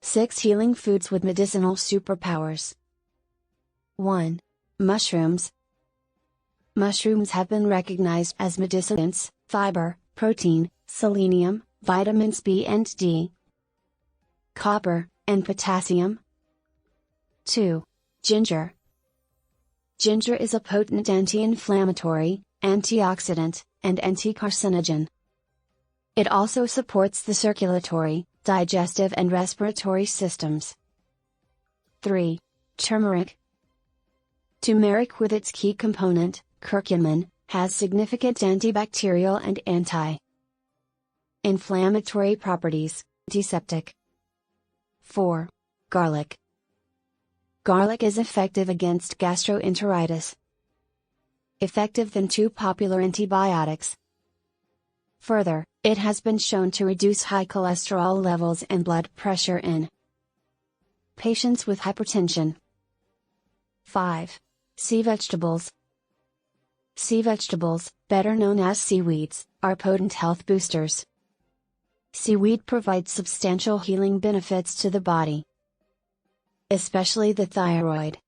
6 healing foods with medicinal superpowers. 1. Mushrooms. Mushrooms have been recognized as medicinals: fiber, protein, selenium, vitamins B and D, copper, and potassium. 2. Ginger. Ginger is a potent anti-inflammatory, antioxidant, and anti-carcinogen. It also supports the circulatory, digestive and respiratory systems. 3. Turmeric. Turmeric, with its key component, curcumin, has significant antibacterial and anti-inflammatory properties, antiseptic. 4. Garlic. Garlic is effective against gastroenteritis, effective than 2 popular antibiotics. Further, it has been shown to reduce high cholesterol levels and blood pressure in patients with hypertension. 5. Sea vegetables. Sea vegetables, better known as seaweeds, are potent health boosters. Seaweed provides substantial healing benefits to the body, especially the thyroid.